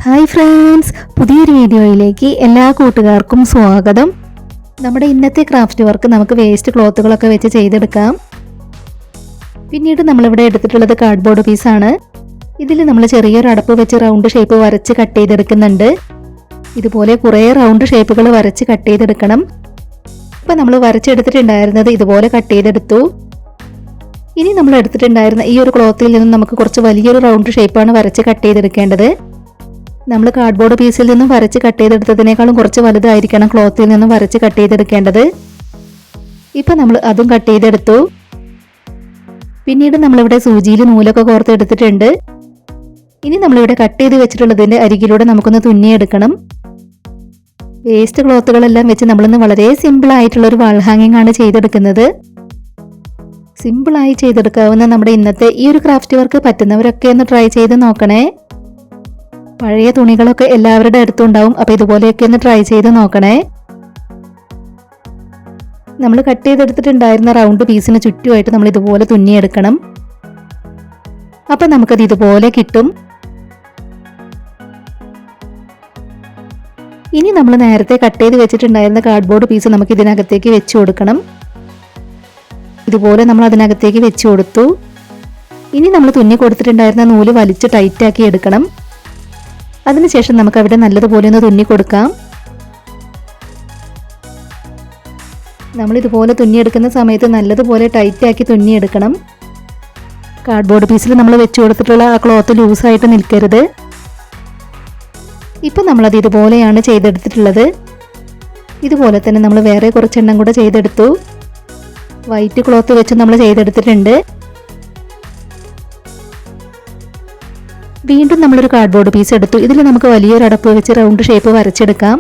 Hi friends, പുതിയൊരു വീഡിയോയിലേക്ക് എല്ലാ കൂട്ടുകാർക്കും സ്വാഗതം. നമ്മുടെ ഇന്നത്തെ ക്രാഫ്റ്റ് വർക്ക് നമുക്ക് വേസ്റ്റ് ക്ലോത്തുകളൊക്കെ വെച്ച് ചെയ്തെടുക്കാം. പിന്നീട് നമ്മളിവിടെ എടുത്തിട്ടുള്ളത് കാർഡ്ബോർഡ് പീസാണ്. ഇതിൽ നമ്മൾ ചെറിയൊരു അടപ്പ് വെച്ച് റൗണ്ട് ഷേപ്പ് വരച്ച് കട്ട് ചെയ്തെടുക്കുന്നുണ്ട്. ഇതുപോലെ കുറേ റൗണ്ട് ഷേപ്പുകൾ വരച്ച് കട്ട് ചെയ്തെടുക്കണം. ഇപ്പം നമ്മൾ വരച്ചെടുത്തിട്ടുണ്ടായിരുന്നത് ഇതുപോലെ കട്ട് ചെയ്തെടുത്തു. ഇനി നമ്മൾ എടുത്തിട്ടുണ്ടായിരുന്ന ഈ ഒരു ക്ലോത്തിൽ നിന്നും നമുക്ക് കുറച്ച് വലിയൊരു റൗണ്ട് ഷേപ്പാണ് വരച്ച് കട്ട് ചെയ്തെടുക്കേണ്ടത്. നമ്മൾ കാർഡ്ബോർഡ് പീസിൽ നിന്നും വരച്ച് കട്ട് ചെയ്തെടുത്തതിനേക്കാളും കുറച്ച് വലുതായിരിക്കണം ക്ലോത്തിൽ നിന്നും വരച്ച് കട്ട് ചെയ്തെടുക്കേണ്ടത്. ഇപ്പം നമ്മൾ അതും കട്ട് ചെയ്തെടുത്തു. പിന്നീട് നമ്മളിവിടെ സൂചിയിൽ നൂലൊക്കെ കോർത്തെടുത്തിട്ടുണ്ട്. ഇനി നമ്മളിവിടെ കട്ട് ചെയ്ത് വെച്ചിട്ടുള്ളതിൻ്റെ അരികിലൂടെ നമുക്കൊന്ന് തുന്നിയെടുക്കണം. വേസ്റ്റ് ക്ലോത്തുകളെല്ലാം വെച്ച് നമ്മളിന്ന് വളരെ സിമ്പിളായിട്ടുള്ളൊരു വാൾ ഹാങ്ങിങ് ആണ് ചെയ്തെടുക്കുന്നത്. സിമ്പിളായി ചെയ്തെടുക്കാവുന്ന നമ്മുടെ ഇന്നത്തെ ഈ ഒരു ക്രാഫ്റ്റ് വർക്ക് പറ്റുന്നവരൊക്കെ ഒന്ന് ട്രൈ ചെയ്ത് നോക്കണേ. പഴയ തുണികളൊക്കെ എല്ലാവരുടെ അടുത്തുണ്ടാവും. അപ്പോൾ ഇതുപോലെയൊക്കെ ഒന്ന് ട്രൈ ചെയ്ത് നോക്കണേ. നമ്മൾ കട്ട് ചെയ്തെടുത്തിട്ടുണ്ടായിരുന്ന റൗണ്ട് പീസിന് ചുറ്റുമായിട്ട് നമ്മൾ ഇതുപോലെ തുന്നിയെടുക്കണം. അപ്പം നമുക്കത് ഇതുപോലെ കിട്ടും. ഇനി നമ്മൾ നേരത്തെ കട്ട് ചെയ്ത് വെച്ചിട്ടുണ്ടായിരുന്ന കാർഡ്ബോർഡ് പീസ് നമുക്ക് ഇതിനകത്തേക്ക് വെച്ച് കൊടുക്കണം. ഇതുപോലെ നമ്മൾ അതിനകത്തേക്ക് വെച്ച് കൊടുത്തു. ഇനി നമ്മൾ തുന്നി കൊടുത്തിട്ടുണ്ടായിരുന്ന നൂല് വലിച്ച് ടൈറ്റാക്കി എടുക്കണം. അതിനുശേഷം നമുക്ക് അവിടെ നല്ലതുപോലെ ഒന്ന് തുന്നി കൊടുക്കാം. നമ്മളിതുപോലെ തുന്നിയെടുക്കുന്ന സമയത്ത് നല്ലതുപോലെ ടൈറ്റാക്കി തുന്നിയെടുക്കണം. കാർഡ്ബോർഡ് പീസിൽ നമ്മൾ വെച്ച് കൊടുത്തിട്ടുള്ള ആ ക്ലോത്ത് ലൂസായിട്ട് നിൽക്കരുത്. ഇപ്പം നമ്മളത് ഇതുപോലെയാണ് ചെയ്തെടുത്തിട്ടുള്ളത്. ഇതുപോലെ തന്നെ നമ്മൾ വേറെ കുറച്ചെണ്ണം കൂടെ ചെയ്തെടുത്തു. വൈറ്റ് ക്ലോത്ത് വെച്ച് നമ്മൾ ചെയ്തെടുത്തിട്ടുണ്ട്. വീണ്ടും നമ്മളൊരു കാർഡ്ബോർഡ് പീസ് എടുത്തു. ഇതിൽ നമുക്ക് വലിയൊരു അടപ്പ് വെച്ച് റൗണ്ട് ഷേപ്പ് വരച്ചെടുക്കാം.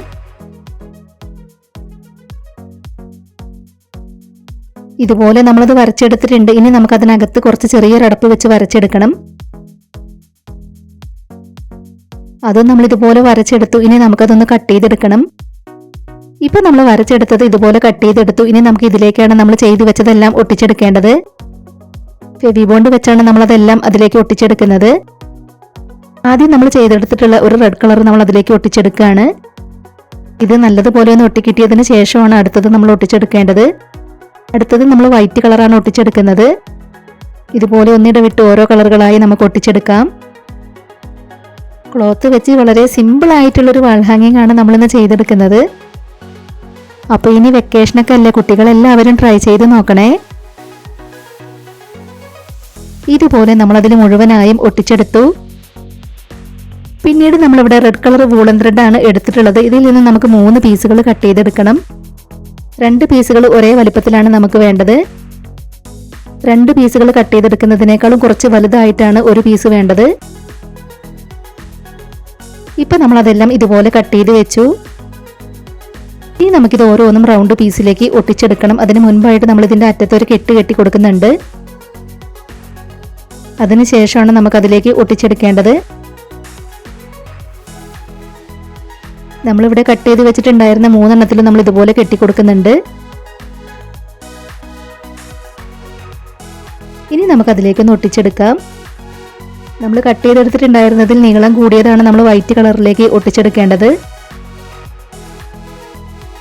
ഇതുപോലെ നമ്മളത് വരച്ചെടുത്തിട്ടുണ്ട്. ഇനി നമുക്ക് അതിനകത്ത് കുറച്ച് ചെറിയൊരു അടപ്പ് വെച്ച് വരച്ചെടുക്കണം. അതും നമ്മൾ ഇതുപോലെ വരച്ചെടുത്തു. ഇനി നമുക്കതൊന്ന് കട്ട് ചെയ്തെടുക്കണം. ഇപ്പം നമ്മൾ വരച്ചെടുത്തത് ഇതുപോലെ കട്ട് ചെയ്തെടുത്തു. ഇനി നമുക്ക് ഇതിലേക്കാണ് നമ്മൾ ചെയ്തു വെച്ചതെല്ലാം ഒട്ടിച്ചെടുക്കേണ്ടത്. ഫെവി ബോണ്ട് വെച്ചാണ് നമ്മളതെല്ലാം അതിലേക്ക് ഒട്ടിച്ചെടുക്കുന്നത്. ആദ്യം നമ്മൾ ചെയ്തെടുത്തിട്ടുള്ള ഒരു റെഡ് കളർ നമ്മൾ അതിലേക്ക് ഒട്ടിച്ചെടുക്കുകയാണ്. ഇത് നല്ലതുപോലെ ഒന്ന് ഒട്ടിക്കിട്ടിയതിന് ശേഷമാണ് അടുത്തത് നമ്മൾ ഒട്ടിച്ചെടുക്കേണ്ടത്. അടുത്തത് നമ്മൾ വൈറ്റ് കളറാണ് ഒട്ടിച്ചെടുക്കുന്നത്. ഇതുപോലെ ഒന്നിടവിട്ട് ഓരോ കളറുകളായി നമുക്ക് ഒട്ടിച്ചെടുക്കാം. ക്ലോത്ത് വെച്ച് വളരെ സിമ്പിൾ ആയിട്ടുള്ളൊരു വാൾ ഹാങ്ങിങ് ആണ് നമ്മളിന്ന് ചെയ്തെടുക്കുന്നത്. അപ്പോൾ ഇനി വെക്കേഷനൊക്കെ അല്ലേ, കുട്ടികളെല്ലാവരും ട്രൈ ചെയ്ത് നോക്കണേ. ഇതുപോലെ നമ്മളതിൽ മുഴുവനായും ഒട്ടിച്ചെടുത്തു. പിന്നീട് നമ്മളിവിടെ റെഡ് കളർ വൂളൻ ത്രെഡാണ് എടുത്തിട്ടുള്ളത്. ഇതിൽ നിന്ന് നമുക്ക് 3 പീസുകൾ കട്ട് ചെയ്തെടുക്കണം. 2 പീസുകൾ ഒരേ വലിപ്പത്തിലാണ് നമുക്ക് വേണ്ടത്. 2 പീസുകൾ കട്ട് ചെയ്തെടുക്കുന്നതിനേക്കാളും കുറച്ച് വലുതായിട്ടാണ് ഒരു പീസ് വേണ്ടത്. ഇപ്പം നമ്മളതെല്ലാം ഇതുപോലെ കട്ട് ചെയ്ത് വെച്ചു. ഇനി നമുക്കിത് ഓരോന്നും റൗണ്ട് പീസിലേക്ക് ഒട്ടിച്ചെടുക്കണം. അതിന് മുൻപായിട്ട് നമ്മൾ ഇതിൻ്റെ അറ്റത്തൊരു കെട്ട് കെട്ടി കൊടുക്കുന്നുണ്ട്. അതിനുശേഷമാണ് നമുക്കതിലേക്ക് ഒട്ടിച്ചെടുക്കേണ്ടത്. നമ്മളിവിടെ കട്ട് ചെയ്ത് വെച്ചിട്ടുണ്ടായിരുന്ന 3 എണ്ണത്തിൽ നമ്മൾ ഇതുപോലെ കെട്ടിക്കൊടുക്കുന്നുണ്ട്. ഇനി നമുക്കതിലേക്കൊന്ന് ഒട്ടിച്ചെടുക്കാം. നമ്മൾ കട്ട് ചെയ്തെടുത്തിട്ടുണ്ടായിരുന്നതിൽ നീളം കൂടിയതാണ് നമ്മൾ വൈറ്റ് കളറിലേക്ക് ഒട്ടിച്ചെടുക്കേണ്ടത്.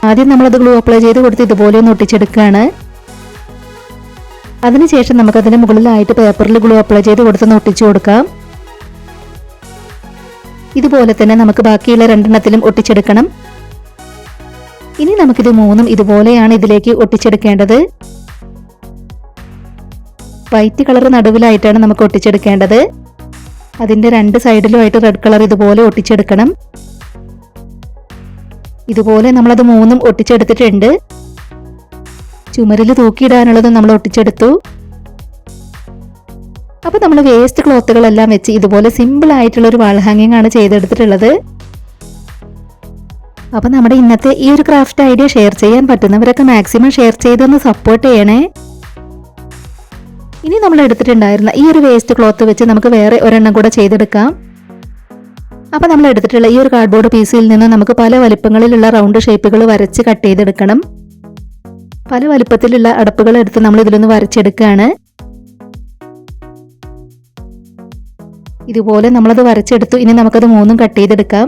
ആദ്യം നമ്മളത് ഗ്ലൂ അപ്ലൈ ചെയ്ത് കൊടുത്ത് ഇതുപോലെ ഒന്ന് ഒട്ടിച്ചെടുക്കുകയാണ്. അതിനുശേഷം നമുക്കതിന് മുകളിലായിട്ട് പേപ്പറിൽ ഗ്ലൂ അപ്ലൈ ചെയ്ത് കൊടുത്തൊന്ന് ഒട്ടിച്ചു കൊടുക്കാം. ഇതുപോലെ തന്നെ നമുക്ക് ബാക്കിയുള്ള 2 എണ്ണത്തിലും ഒട്ടിച്ചെടുക്കണം. ഇനി നമുക്കിത് 3ഉം ഇതുപോലെയാണ് ഇതിലേക്ക് ഒട്ടിച്ചെടുക്കേണ്ടത്. വൈറ്റ് കളർ നടുവിലായിട്ടാണ് നമുക്ക് ഒട്ടിച്ചെടുക്കേണ്ടത്. അതിൻ്റെ 2 സൈഡിലുമായിട്ട് റെഡ് കളർ ഇതുപോലെ ഒട്ടിച്ചെടുക്കണം. ഇതുപോലെ നമ്മളത് 3ഉം ഒട്ടിച്ചെടുത്തിട്ടുണ്ട്. ചുമരിൽ തൂക്കിയിടാനുള്ളതും നമ്മൾ ഒട്ടിച്ചെടുത്തു. അപ്പോൾ നമ്മൾ വേസ്റ്റ് ക്ലോത്തുകളെല്ലാം വെച്ച് ഇതുപോലെ സിമ്പിൾ ആയിട്ടുള്ളൊരു വാൾ ഹാങ്ങിങ് ആണ് ചെയ്തെടുത്തിട്ടുള്ളത്. അപ്പോൾ നമ്മുടെ ഇന്നത്തെ ഈ ഒരു ക്രാഫ്റ്റ് ഐഡിയ ഷെയർ ചെയ്യാൻ പറ്റുന്നവരൊക്കെ മാക്സിമം ഷെയർ ചെയ്തൊന്ന് സപ്പോർട്ട് ചെയ്യണേ. ഇനി നമ്മൾ എടുത്തിട്ടുണ്ടായിരുന്ന ഈ ഒരു വേസ്റ്റ് ക്ലോത്ത് വെച്ച് നമുക്ക് വേറെ ഒരെണ്ണം കൂടെ ചെയ്തെടുക്കാം. അപ്പോൾ നമ്മൾ എടുത്തിട്ടുള്ള ഈ ഒരു കാർഡ്ബോർഡ് പീസിൽ നിന്ന് നമുക്ക് പല വലിപ്പങ്ങളിലുള്ള റൗണ്ട് ഷേപ്പുകൾ വരച്ച് കട്ട് ചെയ്തെടുക്കണം. പല വലിപ്പത്തിലുള്ള അടപ്പുകൾ എടുത്ത് നമ്മൾ ഇതിലൊന്ന് വരച്ചെടുക്കുകയാണ്. ഇതുപോലെ നമ്മളത് വരച്ചെടുത്തു. ഇനി നമുക്കത് മൂന്നും കട്ട് ചെയ്തെടുക്കാം.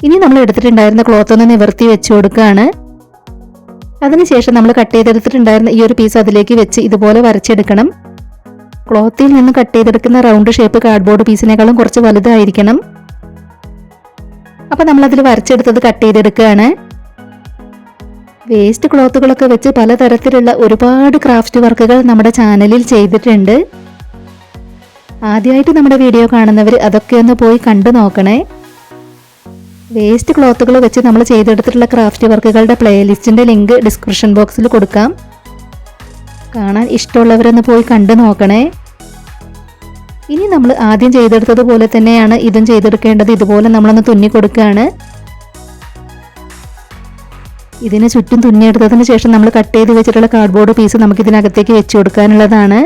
ഇനി നമ്മൾ എടുത്തിട്ടുണ്ടായിരുന്ന ക്ലോത്ത് ഒന്ന് നിവർത്തി വെച്ച് കൊടുക്കുകയാണ്. അതിനുശേഷം നമ്മൾ കട്ട് ചെയ്തെടുത്തിട്ടുണ്ടായിരുന്ന ഈ ഒരു പീസ് അതിലേക്ക് വെച്ച് ഇതുപോലെ വരച്ചെടുക്കണം. ക്ലോത്തിൽ നിന്ന് കട്ട് ചെയ്തെടുക്കുന്ന റൗണ്ട് ഷേപ്പ് കാർഡ്ബോർഡ് പീസിനേക്കാളും കുറച്ച് വലുതായിരിക്കണം. അപ്പോൾ നമ്മളതിൽ വരച്ചെടുത്തത് കട്ട് ചെയ്തെടുക്കുകയാണ്. വേസ്റ്റ് ക്ലോത്തുകളൊക്കെ വെച്ച് പലതരത്തിലുള്ള ഒരുപാട് ക്രാഫ്റ്റ് വർക്കുകൾ നമ്മുടെ ചാനലിൽ ചെയ്തിട്ടുണ്ട്. ആദ്യമായിട്ട് നമ്മുടെ വീഡിയോ കാണുന്നവർ അതൊക്കെ ഒന്ന് പോയി കണ്ടു നോക്കണേ. വേസ്റ്റ് ക്ലോത്തുകൾ വെച്ച് നമ്മൾ ചെയ്തെടുത്തിട്ടുള്ള ക്രാഫ്റ്റ് വർക്കുകളുടെ പ്ലേലിസ്റ്റിൻ്റെ ലിങ്ക് ഡിസ്ക്രിപ്ഷൻ ബോക്സിൽ കൊടുക്കാം. കാണാൻ ഇഷ്ടമുള്ളവരൊന്ന് പോയി കണ്ടു നോക്കണേ. ഇനി നമ്മൾ ആദ്യം ചെയ്തെടുത്തതുപോലെ തന്നെയാണ് ഇതും ചെയ്തെടുക്കേണ്ടത്. ഇതുപോലെ നമ്മളൊന്ന് തുന്നി കൊടുക്കുകയാണ്. ഇതിന് ചുറ്റും തുന്നിയെടുത്തതിന് ശേഷം നമ്മൾ കട്ട് ചെയ്ത് വെച്ചിട്ടുള്ള കാർഡ്ബോർഡ് പീസ് നമുക്ക് ഇതിനകത്തേക്ക് വെച്ച് കൊടുക്കാനുള്ളതാണ്.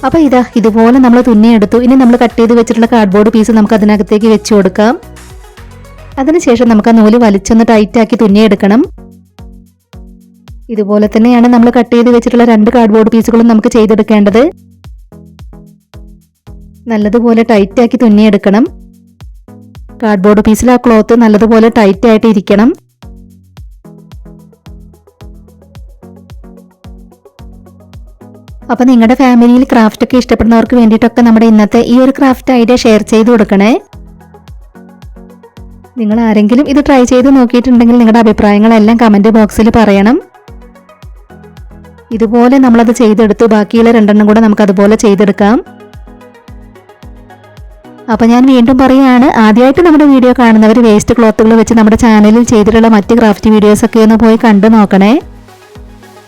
അപ്പോൾ ഇതാ ഇതുപോലെ നമ്മൾ തുന്നിയെടുത്തു. ഇനി നമ്മൾ കട്ട് ചെയ്ത് വെച്ചിട്ടുള്ള കാർഡ്ബോർഡ് പീസ് നമുക്ക് അതിനകത്തേക്ക് വെച്ച് കൊടുക്കാം. അതിനുശേഷം നമുക്ക് ആ നൂല് വലിച്ചൊന്ന് ടൈറ്റാക്കി തുന്നിയെടുക്കണം. ഇതുപോലെ തന്നെയാണ് നമ്മൾ കട്ട് ചെയ്ത് വെച്ചിട്ടുള്ള 2 കാർഡ്ബോർഡ് പീസുകളും നമുക്ക് ചെയ്തെടുക്കേണ്ടത്. നല്ലതുപോലെ ടൈറ്റാക്കി തുന്നിയെടുക്കണം. കാർഡ്ബോർഡ് പീസിൽ ആ ക്ലോത്ത് നല്ലതുപോലെ ടൈറ്റ് ആയിട്ട് ഇരിക്കണം. അപ്പോൾ നിങ്ങളുടെ ഫാമിലിയിൽ ക്രാഫ്റ്റ് ഒക്കെ ഇഷ്ടപ്പെടുന്നവർക്ക് വേണ്ടിയിട്ടൊക്കെ നമ്മുടെ ഇന്നത്തെ ഈ ഒരു ക്രാഫ്റ്റ് ഐഡിയ ഷെയർ ചെയ്ത് കൊടുക്കണേ. നിങ്ങൾ ആരെങ്കിലും ഇത് ട്രൈ ചെയ്ത് നോക്കിയിട്ടുണ്ടെങ്കിൽ നിങ്ങളുടെ അഭിപ്രായങ്ങളെല്ലാം കമൻറ്റ് ബോക്സിൽ പറയണം. ഇതുപോലെ നമ്മളത് ചെയ്തെടുത്തു. ബാക്കിയുള്ള 2 കൂടെ നമുക്ക് അതുപോലെ ചെയ്തെടുക്കാം. അപ്പോൾ ഞാൻ വീണ്ടും പറയുകയാണ്, ആദ്യമായിട്ട് നമ്മുടെ വീഡിയോ കാണുന്നവർ വേസ്റ്റ് ക്ലോത്തുകൾ വെച്ച് നമ്മുടെ ചാനലിൽ ചെയ്തിട്ടുള്ള മറ്റ് ക്രാഫ്റ്റ് വീഡിയോസൊക്കെ ഒന്ന് പോയി കണ്ടു നോക്കണേ.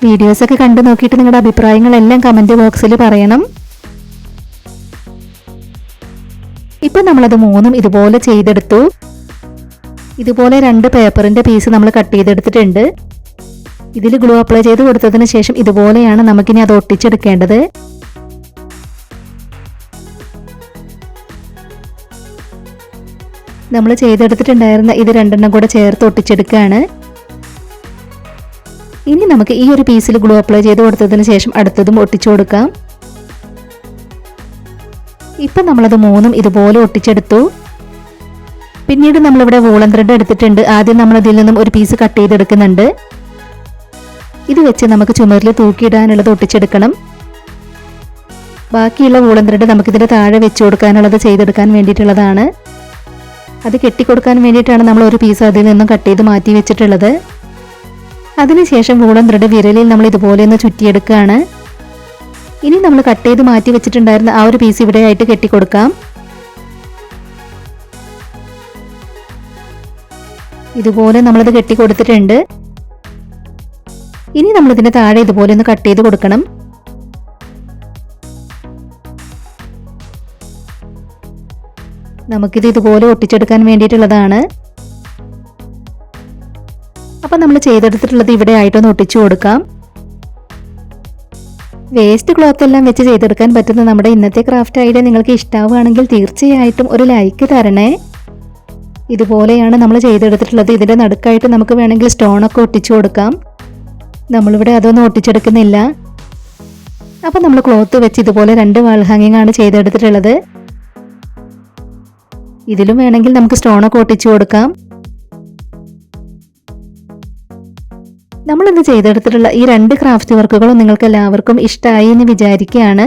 വീഡിയോസൊക്കെ കണ്ടു നോക്കിയിട്ട് നിങ്ങളുടെ അഭിപ്രായങ്ങളെല്ലാം കമൻറ്റ് ബോക്സിൽ പറയണം. ഇപ്പം നമ്മളത് 3ഉം ഇതുപോലെ ചെയ്തെടുത്തു. ഇതുപോലെ 2 പേപ്പറിൻ്റെ പീസ് നമ്മൾ കട്ട് ചെയ്തെടുത്തിട്ടുണ്ട്. ഇതിൽ ഗ്ലൂ അപ്ലൈ ചെയ്ത് കൊടുത്തതിന് ശേഷം ഇതുപോലെയാണ് നമുക്കിനി അത് ഒട്ടിച്ചെടുക്കേണ്ടത്. നമ്മൾ ചെയ്തെടുത്തിട്ടുണ്ടായിരുന്ന ഇത് 2 കൂടെ ചേർത്ത് ഒട്ടിച്ചെടുക്കുകയാണ്. ഇനി നമുക്ക് ഈ ഒരു പീസിൽ ഗ്ലൂ അപ്ലൈ ചെയ്ത് കൊടുത്തതിന് ശേഷം അടുത്തതും ഒട്ടിച്ചു കൊടുക്കാം. ഇപ്പം നമ്മളത് 3ഉം ഇതുപോലെ ഒട്ടിച്ചെടുത്തു. പിന്നീട് നമ്മളിവിടെ വൂളൻ ത്രെഡ് എടുത്തിട്ടുണ്ട്. ആദ്യം നമ്മൾ ഇതിൽ നിന്നും ഒരു പീസ് കട്ട് ചെയ്തെടുക്കുന്നുണ്ട്. ഇത് വെച്ച് നമുക്ക് ചുമരിൽ തൂക്കിയിടാനുള്ളത് ഒട്ടിച്ചെടുക്കണം. ബാക്കിയുള്ള വൂളൻ ത്രെഡ് നമുക്കിതിൻ്റെ താഴെ വെച്ച് കൊടുക്കാനുള്ളത് ചെയ്തെടുക്കാൻ വേണ്ടിയിട്ടുള്ളതാണ്. അത് കെട്ടിക്കൊടുക്കാൻ വേണ്ടിയിട്ടാണ് നമ്മൾ ഒരു പീസ് അതിൽ നിന്നും കട്ട് ചെയ്ത് മാറ്റി വെച്ചിട്ടുള്ളത്. അതിനുശേഷം വൂളൻ ത്രെഡ് വിരലിൽ നമ്മൾ ഇതുപോലെ ഒന്ന് ചുറ്റിയെടുക്കുകയാണ്. ഇനി നമ്മൾ കട്ട് ചെയ്ത് മാറ്റി വെച്ചിട്ടുണ്ടായിരുന്ന ആ ഒരു പീസ് ഇവിടെ ആയിട്ട് കെട്ടിക്കൊടുക്കാം. ഇതുപോലെ നമ്മളത് കെട്ടിക്കൊടുത്തിട്ടുണ്ട്. ഇനി നമ്മളിതിൻ്റെ താഴെ ഇതുപോലെ ഒന്ന് കട്ട് ചെയ്ത് കൊടുക്കണം. നമുക്കിത് ഇതുപോലെ ഒട്ടിച്ചെടുക്കാൻ വേണ്ടിയിട്ടുള്ളതാണ്. അപ്പം നമ്മൾ ചെയ്തെടുത്തിട്ടുള്ളത് ഇവിടെ ആയിട്ടൊന്ന് ഒട്ടിച്ചു കൊടുക്കാം. വേസ്റ്റ് ക്ലോത്ത് എല്ലാം വെച്ച് ചെയ്തെടുക്കാൻ പറ്റുന്ന നമ്മുടെ ഇന്നത്തെ ക്രാഫ്റ്റ് ഐഡിയ നിങ്ങൾക്ക് ഇഷ്ടമാവുകയാണെങ്കിൽ തീർച്ചയായിട്ടും ഒരു ലൈക്ക് തരണേ. ഇതുപോലെയാണ് നമ്മൾ ചെയ്തെടുത്തിട്ടുള്ളത്. ഇതിൻ്റെ നടുക്കായിട്ട് നമുക്ക് വേണമെങ്കിൽ സ്റ്റോണൊക്കെ ഒട്ടിച്ചു കൊടുക്കാം. നമ്മളിവിടെ അതൊന്നും ഒട്ടിച്ചെടുക്കുന്നില്ല. അപ്പം നമ്മൾ ക്ലോത്ത് വെച്ച് ഇതുപോലെ 2 വാൾ ഹാങ്ങിങ് ആണ് ചെയ്തെടുത്തിട്ടുള്ളത്. ഇതിലും വേണമെങ്കിൽ നമുക്ക് സ്റ്റോണൊക്കെ ഒട്ടിച്ചു കൊടുക്കാം. നമ്മളിന്ന് ചെയ്തെടുത്തിട്ടുള്ള ഈ 2 ക്രാഫ്റ്റ് വർക്കുകളും നിങ്ങൾക്ക് എല്ലാവർക്കും ഇഷ്ടമായി എന്ന് വിചാരിക്കുകയാണ്.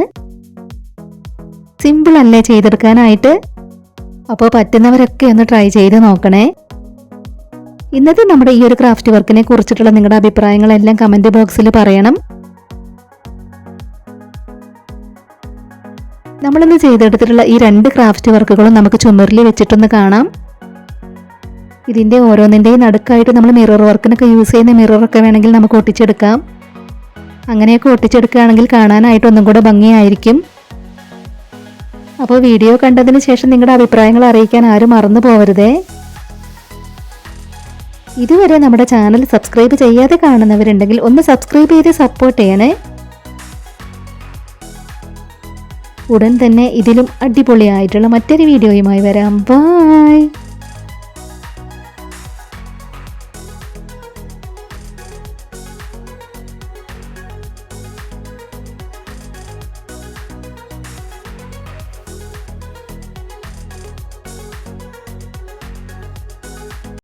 സിമ്പിൾ അല്ലേ ചെയ്തെടുക്കാനായിട്ട്? അപ്പോൾ പറ്റുന്നവരൊക്കെ ഒന്ന് ട്രൈ ചെയ്ത് നോക്കണേ. ഇന്നത്തെ നമ്മുടെ ഈ ഒരു ക്രാഫ്റ്റ് വർക്കിനെ കുറിച്ചിട്ടുള്ള നിങ്ങളുടെ അഭിപ്രായങ്ങളെല്ലാം കമൻറ്റ് ബോക്സിൽ പറയണം. നമ്മളിന്ന് ചെയ്തെടുത്തിട്ടുള്ള ഈ 2 ക്രാഫ്റ്റ് വർക്കുകളും നമുക്ക് ചുമരിൽ വെച്ചിട്ടൊന്ന് കാണാം. ഇതിൻ്റെ ഓരോന്നിൻ്റെയും നടുക്കായിട്ട് നമ്മൾ മിറർ വർക്കിനൊക്കെ യൂസ് ചെയ്യുന്ന മിററൊക്കെ വേണമെങ്കിൽ നമുക്ക് ഒട്ടിച്ചെടുക്കാം. അങ്ങനെയൊക്കെ ഒട്ടിച്ചെടുക്കുകയാണെങ്കിൽ കാണാനായിട്ട് ഒന്നും കൂടെ ഭംഗിയായിരിക്കും. അപ്പോൾ വീഡിയോ കണ്ടതിന് ശേഷം നിങ്ങളുടെ അഭിപ്രായങ്ങൾ അറിയിക്കാൻ ആരും മറന്നു പോകരുതേ. ഇതുവരെ നമ്മുടെ ചാനൽ സബ്സ്ക്രൈബ് ചെയ്യാതെ കാണുന്നവരുണ്ടെങ്കിൽ ഒന്ന് സബ്സ്ക്രൈബ് ചെയ്ത് സപ്പോർട്ട് ചെയ്യണേ. ഉടൻ തന്നെ ഇതിലും അടിപൊളിയായിട്ടുള്ള മറ്റൊരു വീഡിയോയുമായി വരാം. ബൈ.